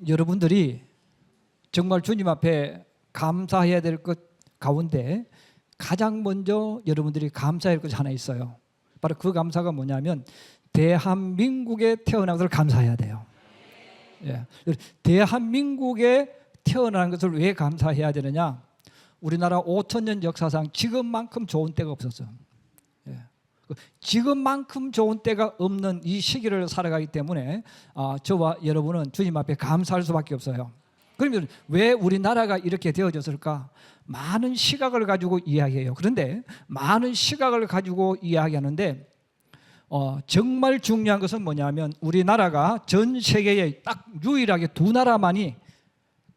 여러분들이 정말 주님 앞에 감사해야 될 것 가운데 가장 먼저 여러분들이 감사해야 할 것이 하나 있어요. 바로 그 감사가 뭐냐면 대한민국에 태어난 것을 감사해야 돼요. 예. 대한민국에 태어난 것을 왜 감사해야 되느냐? 우리나라 5,000년 역사상 지금만큼 좋은 때가 없었어요. 예. 지금만큼 좋은 때가 없는 이 시기를 살아가기 때문에 저와 여러분은 주님 앞에 감사할 수밖에 없어요. 그러면 왜 우리나라가 이렇게 되어졌을까? 많은 시각을 가지고 이야기해요. 그런데 많은 시각을 가지고 이야기하는데 정말 중요한 것은 뭐냐면 우리나라가 전 세계에 딱 유일하게 두 나라만이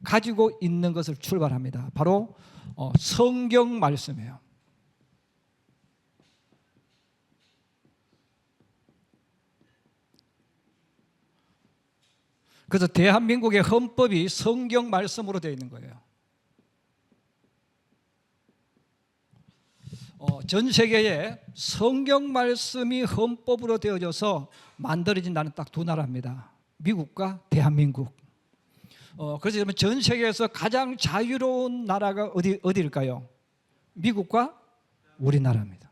가지고 있는 것을 출발합니다. 바로 성경 말씀이에요. 그래서 대한민국의 헌법이 성경 말씀으로 되어 있는 거예요. 전 세계에 성경 말씀이 헌법으로 되어져서 만들어진 나라는 딱 두 나라입니다. 미국과 대한민국. 그래서 여러분 전 세계에서 가장 자유로운 나라가 어디일까요? 미국과 우리나라입니다.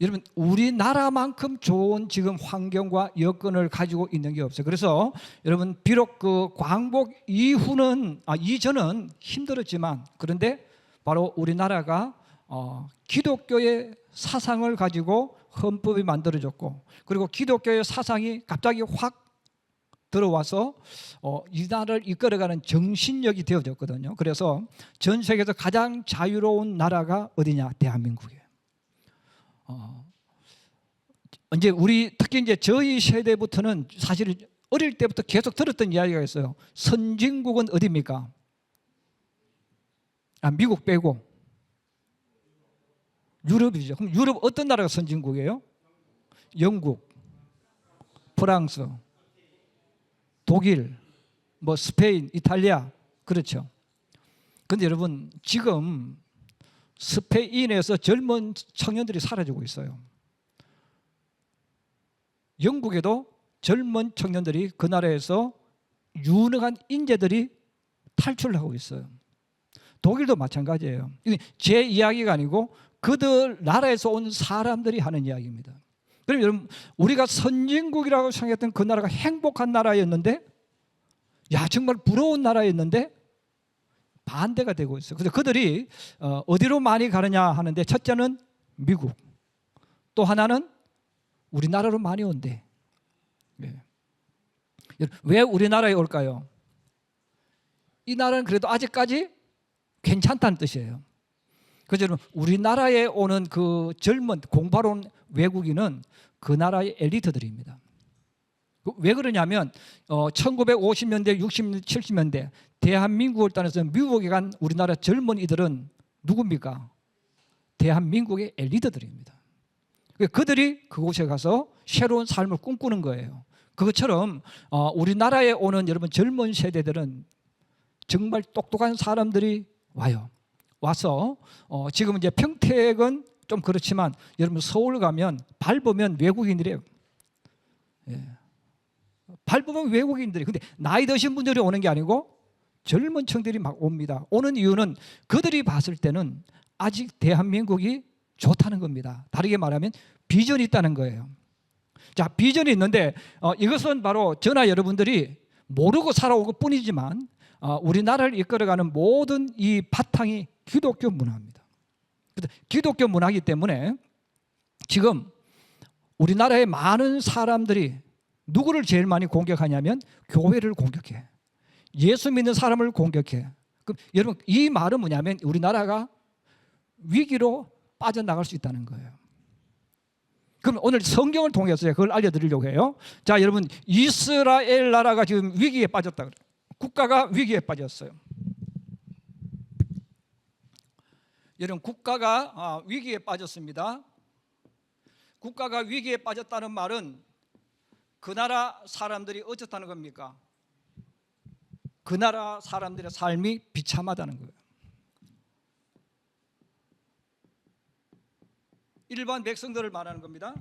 여러분 우리나라만큼 좋은 지금 환경과 여건을 가지고 있는 게 없어요. 그래서 여러분 비록 그 광복 이전은 힘들었지만 그런데 바로 우리나라가 기독교의 사상을 가지고 헌법이 만들어졌고 그리고 기독교의 사상이 갑자기 확 들어와서 이 나라를 이끌어가는 정신력이 되어졌거든요. 그래서 전 세계에서 가장 자유로운 나라가 어디냐? 대한민국이에요. 이제 특히 이제 저희 세대부터는 사실 어릴 때부터 계속 들었던 이야기가 있어요. 선진국은 어디입니까? 미국 빼고 유럽이죠. 그럼 유럽 어떤 나라가 선진국이에요? 영국, 프랑스, 독일, 스페인, 이탈리아. 그렇죠. 그런데 여러분 지금 스페인에서 젊은 청년들이 사라지고 있어요. 영국에도 젊은 청년들이 그 나라에서 유능한 인재들이 탈출하고 있어요. 독일도 마찬가지예요. 제 이야기가 아니고 그들 나라에서 온 사람들이 하는 이야기입니다. 그럼 여러분 우리가 선진국이라고 생각했던 그 나라가 행복한 나라였는데 정말 부러운 나라였는데 반대가 되고 있어요. 그래서 그들이 어디로 많이 가느냐 하는데 첫째는 미국, 또 하나는 우리나라로 많이 온대. 왜 우리나라에 올까요? 이 나라는 그래도 아직까지 괜찮다는 뜻이에요. 그래서 우리나라에 오는 그 젊은 공부하러 온 외국인은 그 나라의 엘리트들입니다. 왜 그러냐면 1950년대, 60년대, 70년대 대한민국을 떠나서 미국에 간 우리나라 젊은이들은 누굽니까? 대한민국의 엘리트들입니다. 그들이 그곳에 가서 새로운 삶을 꿈꾸는 거예요. 그것처럼 우리나라에 오는 여러분 젊은 세대들은 정말 똑똑한 사람들이 와서 지금 이제 평택은 좀 그렇지만 여러분 서울 가면 밟으면 외국인들이에요. 밟으면 외국인들이. 근데 나이 드신 분들이 오는 게 아니고 젊은 층들이 막 옵니다. 오는 이유는 그들이 봤을 때는 아직 대한민국이 좋다는 겁니다. 다르게 말하면 비전이 있다는 거예요. 자, 비전이 있는데 이것은 바로 저나 여러분들이 모르고 살아온 것 뿐이지만 우리나라를 이끌어가는 모든 이 바탕이 기독교 문화입니다. 기독교 문화이기 때문에 지금 우리나라의 많은 사람들이 누구를 제일 많이 공격하냐면 교회를 공격해. 예수 믿는 사람을 공격해. 그럼 여러분 이 말은 뭐냐면 우리나라가 위기로 빠져나갈 수 있다는 거예요. 그럼 오늘 성경을 통해서 그걸 알려드리려고 해요. 자, 여러분 이스라엘 나라가 지금 위기에 빠졌다 그래요. 국가가 위기에 빠졌어요. 여러분 국가가 위기에 빠졌습니다. 국가가 위기에 빠졌다는 말은 그 나라 사람들이 어떻다는 겁니까? 그 나라 사람들의 삶이 비참하다는 거예요. 일반 백성들을 말하는 겁니다.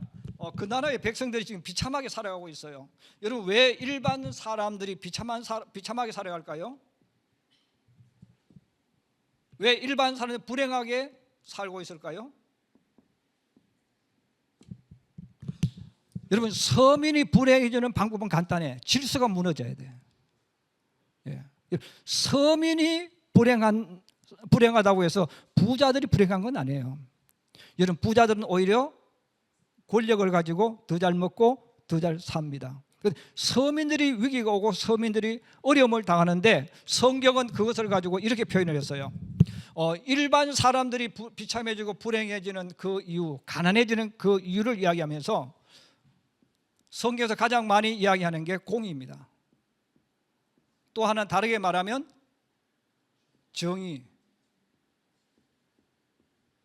그 나라의 백성들이 지금 비참하게 살아가고 있어요. 여러분, 왜 일반 사람들이 비참하게 살아갈까요? 왜 일반 사람들이 불행하게 살고 있을까요? 여러분, 서민이 불행해지는 방법은 간단해. 질서가 무너져야 돼. 예. 서민이 불행하다고 해서 부자들이 불행한 건 아니에요. 여러분, 부자들은 오히려 권력을 가지고 더 잘 먹고 더 잘 삽니다. 서민들이 위기가 오고 서민들이 어려움을 당하는데 성경은 그것을 가지고 이렇게 표현을 했어요. 일반 사람들이 비참해지고 불행해지는 그 이유, 가난해지는 그 이유를 이야기하면서 성경에서 가장 많이 이야기하는 게 공의입니다. 또 하나 다르게 말하면 정의.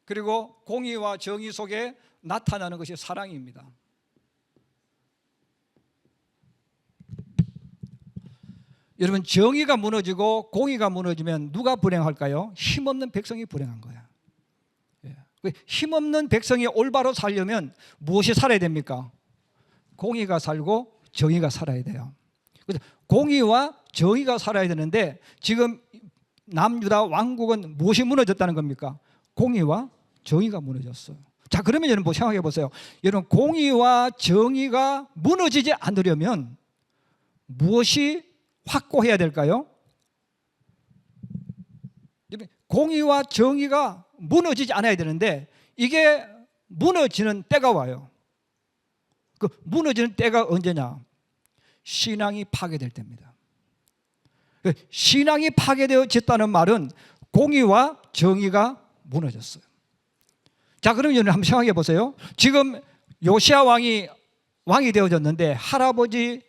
그리고 공의와 정의 속에 나타나는 것이 사랑입니다. 여러분, 정의가 무너지고 공의가 무너지면 누가 불행할까요? 힘없는 백성이 불행한 거야. 힘없는 백성이 올바로 살려면 무엇이 살아야 됩니까? 공의가 살고 정의가 살아야 돼요. 그래서 공의와 정의가 살아야 되는데 지금 남유다 왕국은 무엇이 무너졌다는 겁니까? 공의와 정의가 무너졌어요. 자, 그러면 여러분 뭐 생각해 보세요. 여러분, 공의와 정의가 무너지지 않으려면 무엇이 확고해야 될까요? 공의와 정의가 무너지지 않아야 되는데 이게 무너지는 때가 와요. 그 무너지는 때가 언제냐? 신앙이 파괴될 때입니다. 신앙이 파괴되어졌다는 말은 공의와 정의가 무너졌어요. 자, 그럼 여러분 한번 생각해 보세요. 지금 요시야 왕이 되어졌는데 할아버지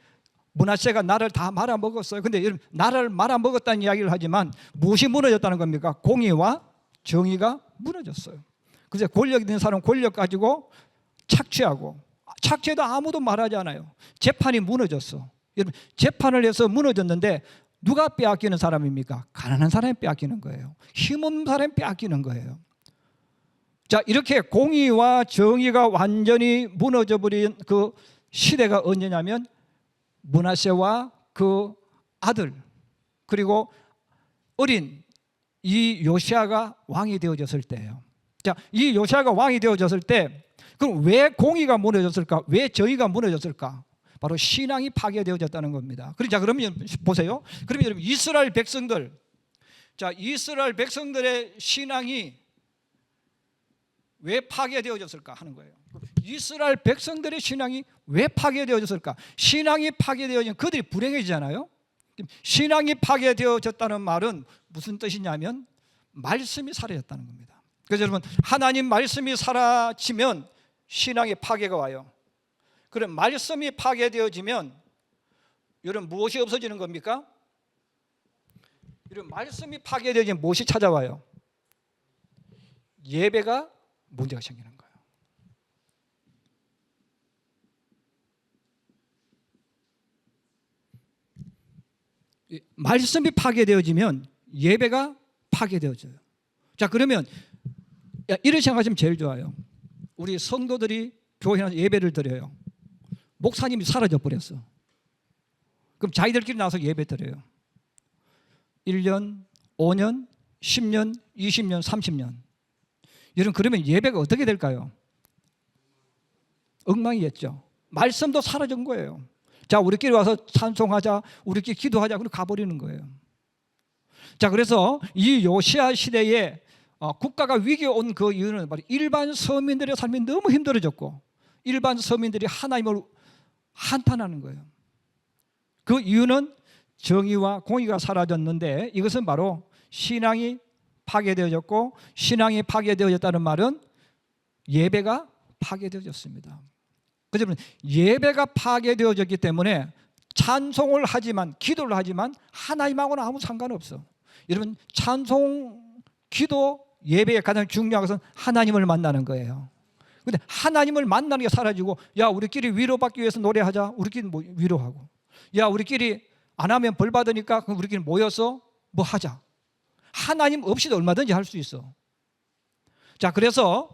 므낫세가 나를 다 말아먹었어요. 근데 여러분, 나를 말아먹었다는 이야기를 하지만 무엇이 무너졌다는 겁니까? 공의와 정의가 무너졌어요. 그래서 권력 있는 사람은 권력 가지고 착취해도 아무도 말하지 않아요. 재판이 무너졌어. 여러분, 재판을 해서 무너졌는데 누가 빼앗기는 사람입니까? 가난한 사람이 빼앗기는 거예요. 힘없는 사람이 빼앗기는 거예요. 자, 이렇게 공의와 정의가 완전히 무너져버린 그 시대가 언제냐면 므낫세와 그 아들 그리고 어린 이 요시야가 왕이 되어졌을 때예요. 자, 이 요시야가 왕이 되어졌을 때 그럼 왜 공의가 무너졌을까? 왜 정의가 무너졌을까? 바로 신앙이 파괴되어졌다는 겁니다. 자, 그러면 보세요. 그러면 여러분, 이스라엘 백성들, 자, 이스라엘 백성들의 신앙이 왜 파괴되어졌을까 하는 거예요. 이스라엘 백성들의 신앙이 왜 파괴되어졌을까? 신앙이 파괴되어지면 그들이 불행해지잖아요. 신앙이 파괴되어졌다는 말은 무슨 뜻이냐면 말씀이 사라졌다는 겁니다. 그래서 여러분, 하나님 말씀이 사라지면 신앙의 파괴가 와요. 그럼 말씀이 파괴되어지면 여러분 무엇이 없어지는 겁니까? 여러분, 말씀이 파괴되어지면 무엇이 찾아와요? 예배가 문제가 생기는 거예요. 말씀이 파괴되어지면 예배가 파괴되어져요. 자, 그러면 이런 생각하시면 제일 좋아요. 우리 성도들이 교회에 예배를 드려요. 목사님이 사라져 버렸어. 그럼 자기들끼리 나와서 예배 드려요. 1년, 5년, 10년, 20년, 30년. 여러분, 그러면 예배가 어떻게 될까요? 엉망이겠죠. 말씀도 사라진 거예요. 자, 우리끼리 와서 찬송하자, 우리끼리 기도하자, 그럼 가버리는 거예요. 자, 그래서 이 요시야 시대에 국가가 위기에 온 그 이유는 바로 일반 서민들의 삶이 너무 힘들어졌고 일반 서민들이 하나님을 한탄하는 거예요. 그 이유는 정의와 공의가 사라졌는데 이것은 바로 신앙이 파괴되어졌고 신앙이 파괴되어졌다는 말은 예배가 파괴되어졌습니다. 그래서 예배가 파괴되어졌기 때문에 찬송을 하지만 기도를 하지만 하나님하고는 아무 상관없어. 여러분, 찬송, 기도, 예배의 가장 중요한 것은 하나님을 만나는 거예요. 근데 하나님을 만나는 게 사라지고 야, 우리끼리 위로받기 위해서 노래하자. 우리끼리 뭐 위로하고 야, 우리끼리 안 하면 벌 받으니까 그럼 우리끼리 모여서 뭐 하자. 하나님 없이도 얼마든지 할 수 있어. 자, 그래서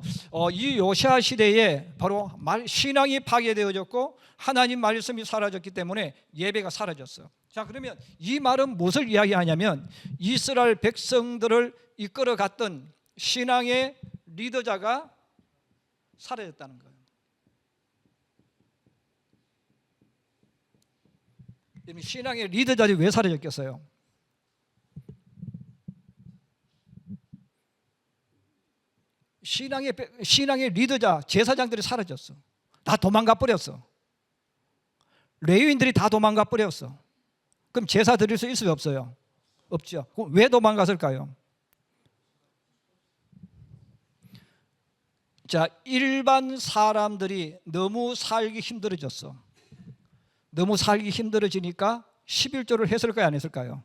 이 요시아 시대에 바로 신앙이 파괴되어졌고 하나님 말씀이 사라졌기 때문에 예배가 사라졌어요. 자, 그러면 이 말은 무엇을 이야기하냐면 이스라엘 백성들을 이끌어갔던 신앙의 리더자가 사라졌다는 거예요. 신앙의 리더자들이 왜 사라졌겠어요? 신앙의 리더자 제사장들이 사라졌어. 다 도망가 버렸어. 레위인들이 다 도망가 버렸어. 그럼 제사 드릴 수 있어요, 없어요? 없죠. 그럼 왜 도망갔을까요? 자, 일반 사람들이 너무 살기 힘들어졌어. 너무 살기 힘들어지니까 11조를 했을까요, 안 했을까요?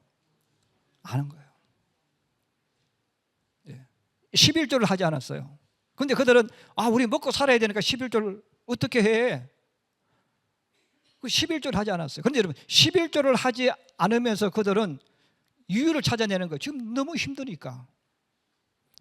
안 한 거예요. 11조를 하지 않았어요. 근데 그들은 우리 먹고 살아야 되니까 11조를 어떻게 해? 그 11조를 하지 않았어요. 그런데 여러분 11조를 하지 않으면서 그들은 이유를 찾아내는 거예요. 지금 너무 힘드니까.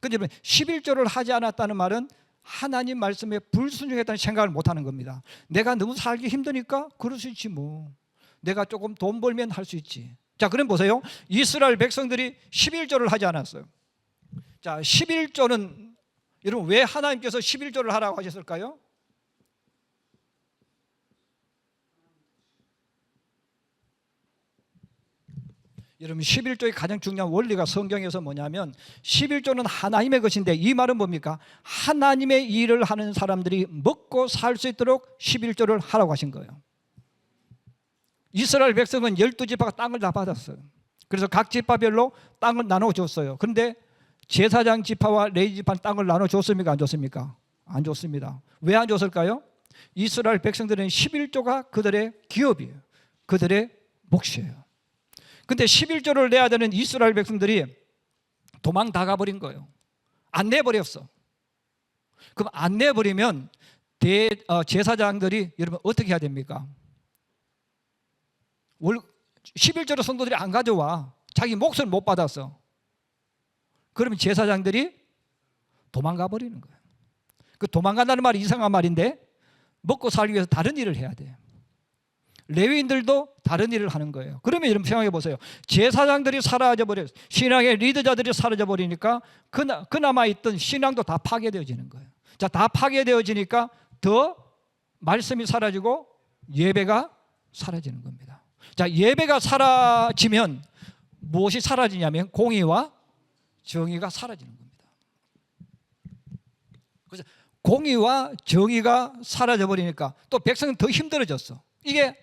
그런데 여러분 11조를 하지 않았다는 말은 하나님 말씀에 불순종했다는 생각을 못하는 겁니다. 내가 너무 살기 힘드니까 그럴 수 있지 뭐. 내가 조금 돈 벌면 할 수 있지. 자, 그럼 보세요. 이스라엘 백성들이 11조를 하지 않았어요. 자, 11조는 여러분 왜 하나님께서 11조를 하라고 하셨을까요? 여러분 11조의 가장 중요한 원리가 성경에서 뭐냐면 11조는 하나님의 것인데 이 말은 뭡니까? 하나님의 일을 하는 사람들이 먹고 살 수 있도록 11조를 하라고 하신 거예요. 이스라엘 백성은 12지파가 땅을 다 받았어요. 그래서 각 지파별로 땅을 나눠줬어요. 그런데 제사장 지파와 레위 지파는 땅을 나눠줬습니까? 안 줬습니까? 안 줬습니다. 왜 안 줬을까요? 이스라엘 백성들은 11조가 그들의 기업이에요. 그들의 몫이에요. 근데 11조를 내야 되는 이스라엘 백성들이 도망 다 가버린 거예요. 안 내버렸어. 그럼 안 내버리면 제사장들이 여러분 어떻게 해야 됩니까? 11조를 성도들이 안 가져와. 자기 몫을 못 받았어. 그러면 제사장들이 도망가 버리는 거예요. 그 도망간다는 말이 이상한 말인데 먹고 살기 위해서 다른 일을 해야 돼요. 레위인들도 다른 일을 하는 거예요. 그러면 여러분 생각해 보세요. 제사장들이 사라져 버려요. 신앙의 리더자들이 사라져 버리니까 그나마 있던 신앙도 다 파괴되어지는 거예요. 자, 다 파괴되어지니까 더 말씀이 사라지고 예배가 사라지는 겁니다. 자, 예배가 사라지면 무엇이 사라지냐면 공의와 정의가 사라지는 겁니다. 그래서 공의와 정의가 사라져 버리니까 또 백성은 더 힘들어졌어. 이게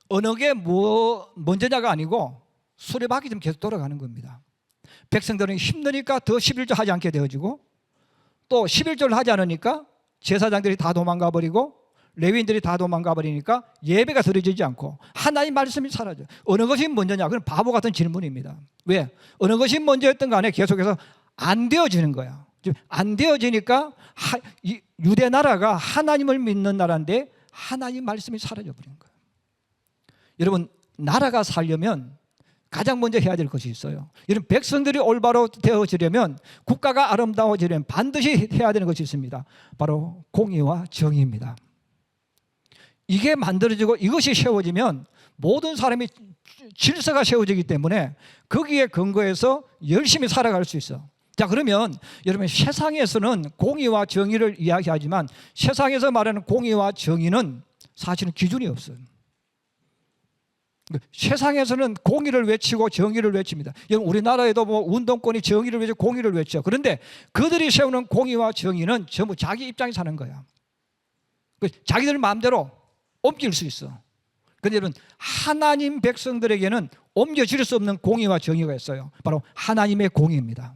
어느 게 먼저냐가 아니고 수레바퀴 좀 계속 돌아가는 겁니다. 백성들은 힘드니까 더 11조 하지 않게 되어지고 또 11조를 하지 않으니까 제사장들이 다 도망가 버리고 레위인들이 다 도망가 버리니까 예배가 드려지지 않고 하나님 말씀이 사라져요. 어느 것이 먼저냐? 그건 바보 같은 질문입니다. 왜? 어느 것이 먼저였던 간에 계속해서 안 되어지는 거야. 안 되어지니까 유대 나라가 하나님을 믿는 나라인데 하나님 말씀이 사라져 버린 거예요. 여러분 나라가 살려면 가장 먼저 해야 될 것이 있어요. 여러분 백성들이 올바로 되어지려면 국가가 아름다워지려면 반드시 해야 되는 것이 있습니다. 바로 공의와 정의입니다. 이게 만들어지고 이것이 세워지면 모든 사람이 질서가 세워지기 때문에 거기에 근거해서 열심히 살아갈 수 있어. 자, 그러면 여러분 세상에서는 공의와 정의를 이야기하지만 세상에서 말하는 공의와 정의는 사실은 기준이 없어요. 세상에서는 공의를 외치고 정의를 외칩니다. 여러분 우리나라에도 뭐 운동권이 정의를 외치고 공의를 외쳐. 그런데 그들이 세우는 공의와 정의는 전부 자기 입장에 사는 거야. 자기들 마음대로 옮길 수 있어. 그런데 여러분 하나님 백성들에게는 옮겨질 수 없는 공의와 정의가 있어요. 바로 하나님의 공의입니다.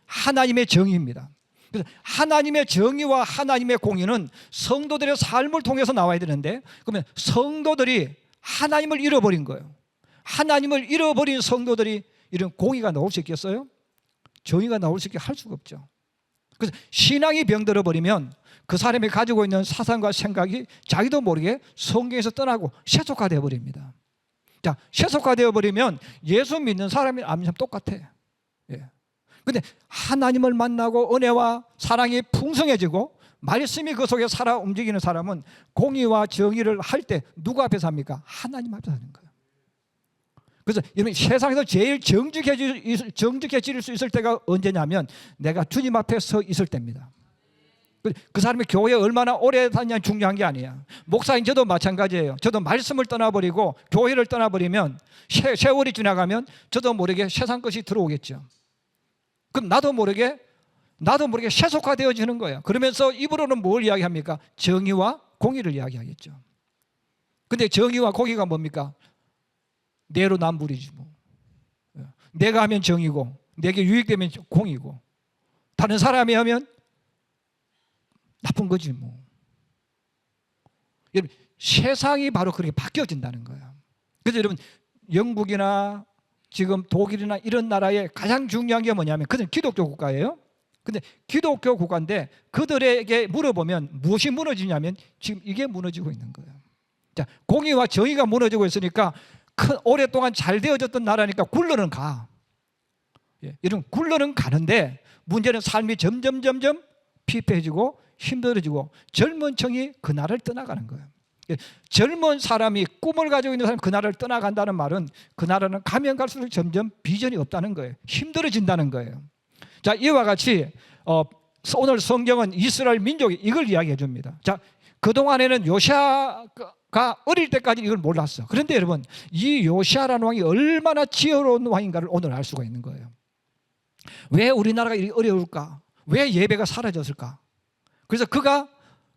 하나님의 정의입니다. 그래서 하나님의 정의와 하나님의 공의는 성도들의 삶을 통해서 나와야 되는데 그러면 성도들이 하나님을 잃어버린 거예요. 하나님을 잃어버린 성도들이 이런 공의가 나올 수 있겠어요? 정의가 나올 수 있게 할 수가 없죠. 그래서 신앙이 병들어 버리면 그 사람이 가지고 있는 사상과 생각이 자기도 모르게 성경에서 떠나고 세속화되어 버립니다. 자, 세속화되어 버리면 예수 믿는 사람이 아니면 똑같아. 예. 근데 하나님을 만나고 은혜와 사랑이 풍성해지고 말씀이 그 속에 살아 움직이는 사람은 공의와 정의를 할 때 누구 앞에서 합니까? 하나님 앞에서 하는 거예요. 그래서 여러분, 세상에서 제일 정직해질 수 있을 때가 언제냐면 내가 주님 앞에 서 있을 때입니다. 그 사람이 교회에 얼마나 오래 다니냐 중요한 게 아니야. 목사인 저도 마찬가지예요. 저도 말씀을 떠나버리고 교회를 떠나버리면 세월이 지나가면 저도 모르게 세상 것이 들어오겠죠. 그럼 나도 모르게 세속화되어지는 거예요. 그러면서 입으로는 뭘 이야기합니까? 정의와 공의를 이야기하겠죠. 근데 정의와 공의가 뭡니까? 내로남불이지 뭐. 내가 하면 정의고 내게 유익되면 공의고 다른 사람이 하면 나쁜 거지 뭐. 여러분, 세상이 바로 그렇게 바뀌어진다는 거예요. 그래서 여러분, 영국이나 지금 독일이나 이런 나라의 가장 중요한 게 뭐냐면 그들은 기독교 국가예요. 근데 기독교 국가인데 그들에게 물어보면 무엇이 무너지냐면 지금 이게 무너지고 있는 거예요. 자, 공의와 정의가 무너지고 있으니까 오랫동안 잘 되어졌던 나라니까 굴러는 가. 이런 굴러는 가는데 문제는 삶이 점점 피폐해지고 힘들어지고 젊은 층이 그 나라를 떠나가는 거예요. 젊은 사람이 꿈을 가지고 있는 사람이 그 나라를 떠나간다는 말은 그 나라는 가면 갈수록 점점 비전이 없다는 거예요. 힘들어진다는 거예요. 자, 이와 같이 오늘 성경은 이스라엘 민족이 이걸 이야기해 줍니다. 자, 그동안에는 요시아가 어릴 때까지 이걸 몰랐어. 그런데 여러분, 이 요시아라는 왕이 얼마나 지혜로운 왕인가를 오늘 알 수가 있는 거예요. 왜 우리나라가 이렇게 어려울까? 왜 예배가 사라졌을까? 그래서 그가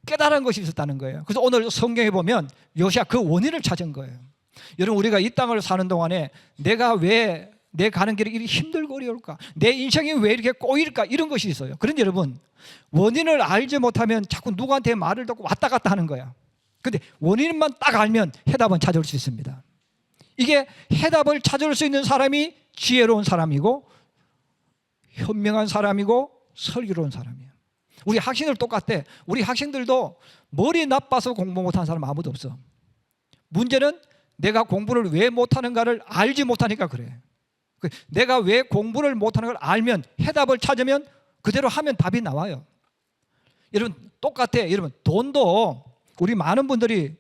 깨달은 것이 있었다는 거예요. 그래서 오늘 성경에 보면 요시아 그 원인을 찾은 거예요. 여러분, 우리가 이 땅을 사는 동안에 내가 왜 내 가는 길이 이렇게 힘들고 어려울까? 내 인생이 왜 이렇게 꼬일까? 이런 것이 있어요. 그런데 여러분, 원인을 알지 못하면 자꾸 누구한테 말을 듣고 왔다 갔다 하는 거야. 근데 원인만 딱 알면 해답은 찾을 수 있습니다. 이게 해답을 찾을 수 있는 사람이 지혜로운 사람이고 현명한 사람이고 슬기로운 사람이에요. 우리 학생들 똑같아. 우리 학생들도 머리 나빠서 공부 못하는 사람 아무도 없어. 문제는 내가 공부를 왜 못하는가를 알지 못하니까 그래. 내가 왜 공부를 못하는 걸 알면 해답을 찾으면 그대로 하면 답이 나와요. 여러분, 똑같아. 여러분, 돈도 우리 많은 분들이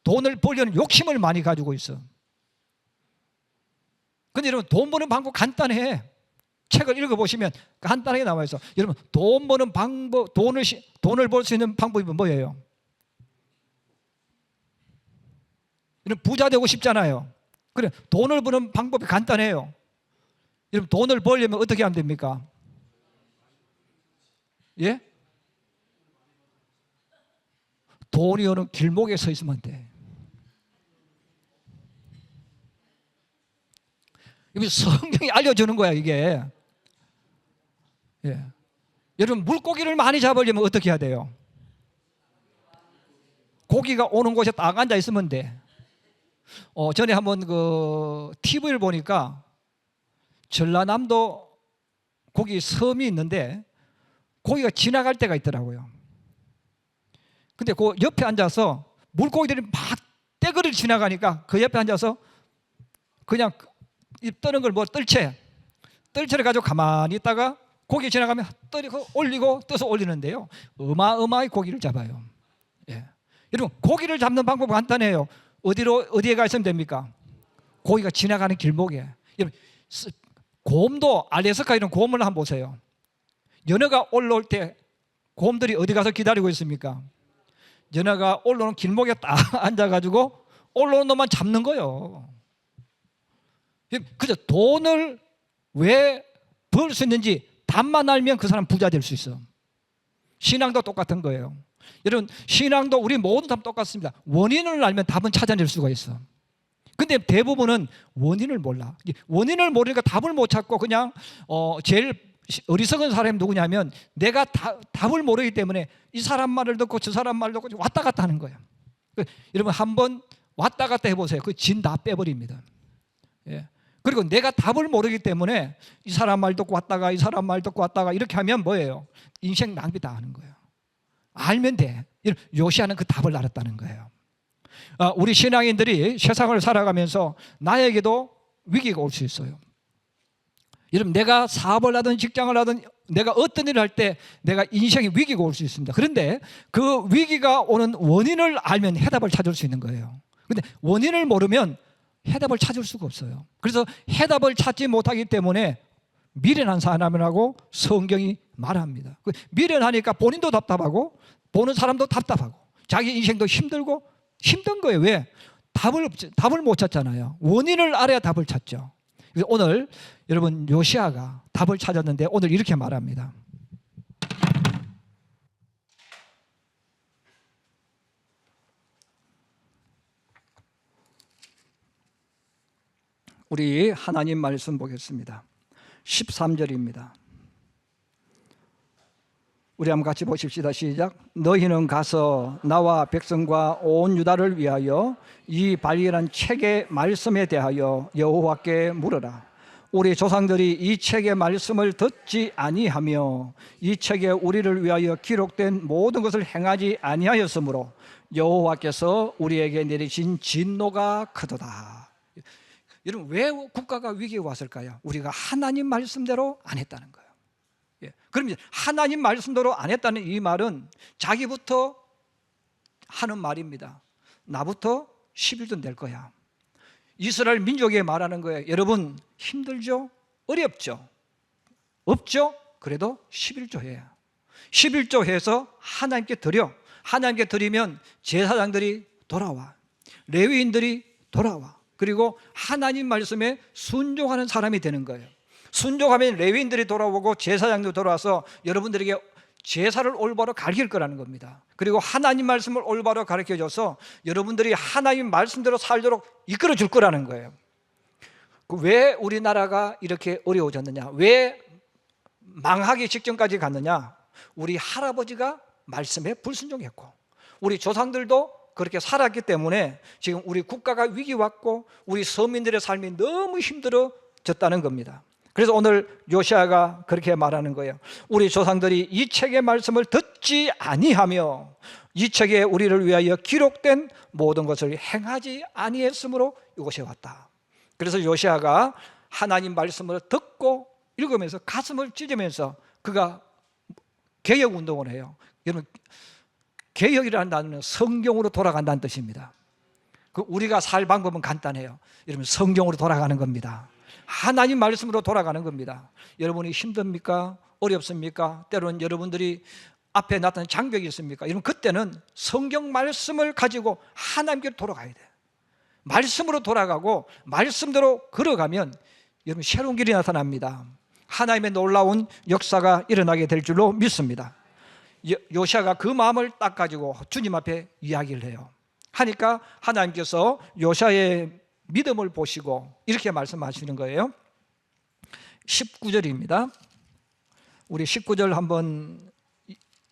돈을 벌려는 욕심을 많이 가지고 있어. 근데 여러분, 돈 버는 방법 간단해. 책을 읽어보시면 간단하게 나와 있어. 여러분, 돈 버는 방법, 돈을 벌 수 있는 방법이 뭐예요? 여러분, 부자 되고 싶잖아요. 그래, 돈을 버는 방법이 간단해요. 여러분, 돈을 벌려면 어떻게 하면 됩니까? 예? 돈이 오는 길목에 서 있으면 돼. 이게 성경이 알려주는 거야, 이게. 예. 여러분, 물고기를 많이 잡으려면 어떻게 해야 돼요? 고기가 오는 곳에 딱 앉아 있으면 돼. 전에 한번 그 TV를 보니까 전라남도 거기 섬이 있는데 고기가 지나갈 때가 있더라고요. 근데 그 옆에 앉아서 물고기들이 막 떼거리를 지나가니까 그 옆에 앉아서 그냥 입 떠는 걸 뭐 뜰채를 가지고 가만히 있다가 고기 지나가면 떠리고 올리고 떠서 올리는데요. 어마어마하게 고기를 잡아요. 예. 여러분, 고기를 잡는 방법은 간단해요. 어디에 가 있으면 됩니까? 고기가 지나가는 길목에. 여러분, 곰도 알래스카 이런 곰을 한번 보세요. 연어가 올라올 때 곰들이 어디 가서 기다리고 있습니까? 연어가 올라오는 길목에 딱 앉아가지고 올라오는 놈만 잡는 거예요. 그죠? 돈을 왜 벌 수 있는지 답만 알면 그 사람 부자 될 수 있어. 신앙도 똑같은 거예요. 여러분, 신앙도 우리 모든 답 똑같습니다. 원인을 알면 답은 찾아낼 수가 있어. 근데 대부분은 원인을 몰라. 원인을 모르니까 답을 못 찾고 그냥 제일 어리석은 사람이 누구냐면 내가 답을 모르기 때문에 이 사람 말을 듣고 저 사람 말을 듣고 왔다 갔다 하는 거예요. 여러분, 한번 왔다 갔다 해보세요. 그 진 다 빼버립니다. 예. 그리고 내가 답을 모르기 때문에 이 사람 말 듣고 왔다가 이 사람 말 듣고 왔다가 이렇게 하면 뭐예요? 인생 낭비 다 하는 거예요. 알면 돼. 요시아는 그 답을 알았다는 거예요. 우리 신앙인들이 세상을 살아가면서 나에게도 위기가 올 수 있어요. 여러분, 내가 사업을 하든 직장을 하든 내가 어떤 일을 할 때 내가 인생의 위기가 올 수 있습니다. 그런데 그 위기가 오는 원인을 알면 해답을 찾을 수 있는 거예요. 근데 원인을 모르면 해답을 찾을 수가 없어요. 그래서 해답을 찾지 못하기 때문에 미련한 사람이라고 성경이 말합니다. 미련하니까 본인도 답답하고 보는 사람도 답답하고 자기 인생도 힘들고 힘든 거예요. 왜? 답을 못 찾잖아요. 원인을 알아야 답을 찾죠. 그래서 오늘 여러분, 요시아가 답을 찾았는데 오늘 이렇게 말합니다. 우리 하나님 말씀 보겠습니다. 13절입니다. 우리 한번 같이 보십시다. 시작. 너희는 가서 나와 백성과 온 유다를 위하여 이 발견한 책의 말씀에 대하여 여호와께 물으라. 우리 조상들이 이 책의 말씀을 듣지 아니하며 이 책에 우리를 위하여 기록된 모든 것을 행하지 아니하였으므로 여호와께서 우리에게 내리신 진노가 크도다. 여러분, 왜 국가가 위기에 왔을까요? 우리가 하나님 말씀대로 안 했다는 거예요. 그럼 하나님 말씀대로 안 했다는 이 말은 자기부터 하는 말입니다. 나부터 11조 낼 거야. 이스라엘 민족에 말하는 거예요. 여러분, 힘들죠? 어렵죠? 없죠? 그래도 11조 해요. 11조 해서 하나님께 드려. 하나님께 드리면 제사장들이 돌아와, 레위인들이 돌아와. 그리고 하나님 말씀에 순종하는 사람이 되는 거예요. 순종하면 레위인들이 돌아오고 제사장도 돌아와서 여러분들에게 제사를 올바로 가르칠 거라는 겁니다. 그리고 하나님 말씀을 올바로 가르쳐줘서 여러분들이 하나님 말씀대로 살도록 이끌어 줄 거라는 거예요. 왜 우리나라가 이렇게 어려워졌느냐? 왜 망하기 직전까지 갔느냐? 우리 할아버지가 말씀에 불순종했고 우리 조상들도 그렇게 살았기 때문에 지금 우리 국가가 위기 왔고 우리 서민들의 삶이 너무 힘들어졌다는 겁니다. 그래서 오늘 요시아가 그렇게 말하는 거예요. 우리 조상들이 이 책의 말씀을 듣지 아니하며 이 책에 우리를 위하여 기록된 모든 것을 행하지 아니했으므로 이곳에 왔다. 그래서 요시아가 하나님 말씀을 듣고 읽으면서 가슴을 찢으면서 그가 개혁운동을 해요. 여러분, 개혁이라는 단어는 성경으로 돌아간다는 뜻입니다. 우리가 살 방법은 간단해요. 여러분, 성경으로 돌아가는 겁니다. 하나님 말씀으로 돌아가는 겁니다. 여러분이 힘듭니까? 어렵습니까? 때로는 여러분들이 앞에 나타난 장벽이 있습니까? 여러분, 그때는 성경 말씀을 가지고 하나님께 돌아가야 돼요. 말씀으로 돌아가고 말씀대로 걸어가면 여러분 새로운 길이 나타납니다. 하나님의 놀라운 역사가 일어나게 될 줄로 믿습니다. 요시아가 그 마음을 딱 가지고 주님 앞에 이야기를 해요. 하니까 하나님께서 요시아의 믿음을 보시고 이렇게 말씀하시는 거예요. 19절입니다. 우리 19절 한번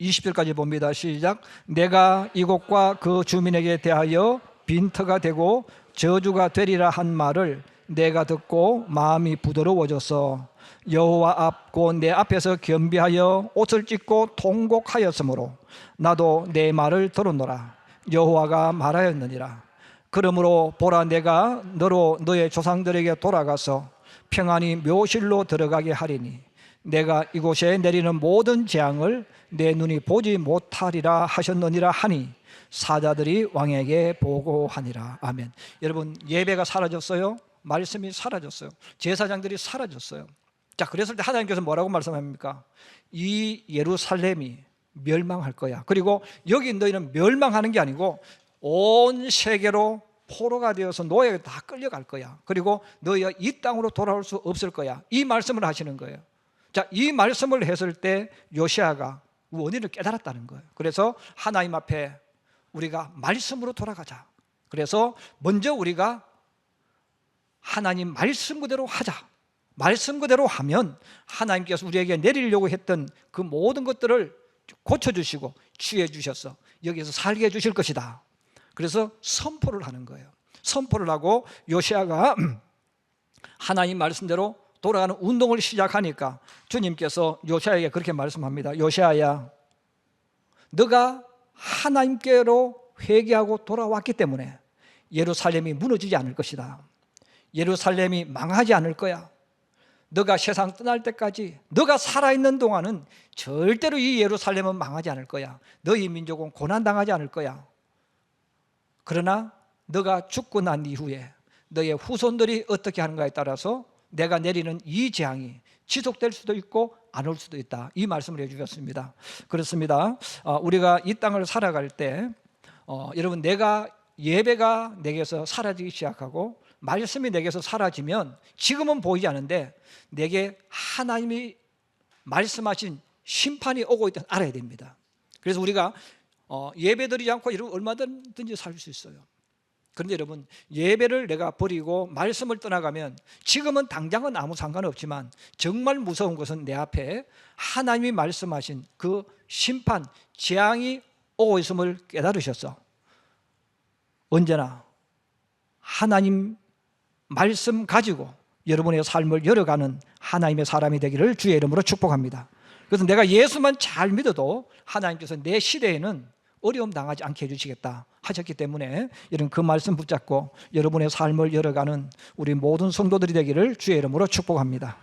20절까지 봅니다. 시작. 내가 이곳과 그 주민에게 대하여 빈터가 되고 저주가 되리라 한 말을 내가 듣고 마음이 부드러워져서 여호와 앞 곧 내 앞에서 겸비하여 옷을 찢고 통곡하였으므로 나도 내 말을 들었노라. 여호와가 말하였느니라. 그러므로 보라, 내가 너로 너의 조상들에게 돌아가서 평안히 묘실로 들어가게 하리니 내가 이곳에 내리는 모든 재앙을 내 눈이 보지 못하리라 하셨느니라 하니 사자들이 왕에게 보고하니라. 아멘. 여러분, 예배가 사라졌어요. 말씀이 사라졌어요. 제사장들이 사라졌어요. 자, 그랬을 때 하나님께서 뭐라고 말씀합니까? 이 예루살렘이 멸망할 거야. 그리고 여기 너희는 멸망하는 게 아니고 온 세계로 포로가 되어서 노예가 다 끌려갈 거야. 그리고 너희가 이 땅으로 돌아올 수 없을 거야. 이 말씀을 하시는 거예요. 자, 이 말씀을 했을 때 요시아가 원인을 깨달았다는 거예요. 그래서 하나님 앞에 우리가 말씀으로 돌아가자. 그래서 먼저 우리가 하나님 말씀 그대로 하자. 말씀 그대로 하면 하나님께서 우리에게 내리려고 했던 그 모든 것들을 고쳐주시고 취해 주셔서 여기서 살게 해주실 것이다. 그래서 선포를 하는 거예요. 선포를 하고 요시아가 하나님 말씀대로 돌아가는 운동을 시작하니까 주님께서 요시아에게 그렇게 말씀합니다. 요시아야, 너가 하나님께로 회개하고 돌아왔기 때문에 예루살렘이 무너지지 않을 것이다. 예루살렘이 망하지 않을 거야. 너가 세상 떠날 때까지 너가 살아있는 동안은 절대로 이 예루살렘은 망하지 않을 거야. 너희 민족은 고난당하지 않을 거야. 그러나 너가 죽고 난 이후에 너의 후손들이 어떻게 하는가에 따라서 내가 내리는 이 재앙이 지속될 수도 있고 안 올 수도 있다. 이 말씀을 해주셨습니다. 그렇습니다. 우리가 이 땅을 살아갈 때 여러분, 내가 예배가 내게서 사라지기 시작하고 말씀이 내게서 사라지면 지금은 보이지 않는데 내게 하나님이 말씀하신 심판이 오고 있다는 알아야 됩니다. 그래서 우리가 예배드리지 않고 여러분 얼마든지 살 수 있어요. 그런데 여러분, 예배를 내가 버리고 말씀을 떠나가면 지금은 당장은 아무 상관없지만 정말 무서운 것은 내 앞에 하나님이 말씀하신 그 심판, 재앙이 오고 있음을 깨달으셨어. 언제나 하나님 말씀 가지고 여러분의 삶을 열어가는 하나님의 사람이 되기를 주의 이름으로 축복합니다. 그래서 내가 예수만 잘 믿어도 하나님께서 내 시대에는 어려움 당하지 않게 해주시겠다 하셨기 때문에 이런 그 말씀 붙잡고 여러분의 삶을 열어가는 우리 모든 성도들이 되기를 주의 이름으로 축복합니다.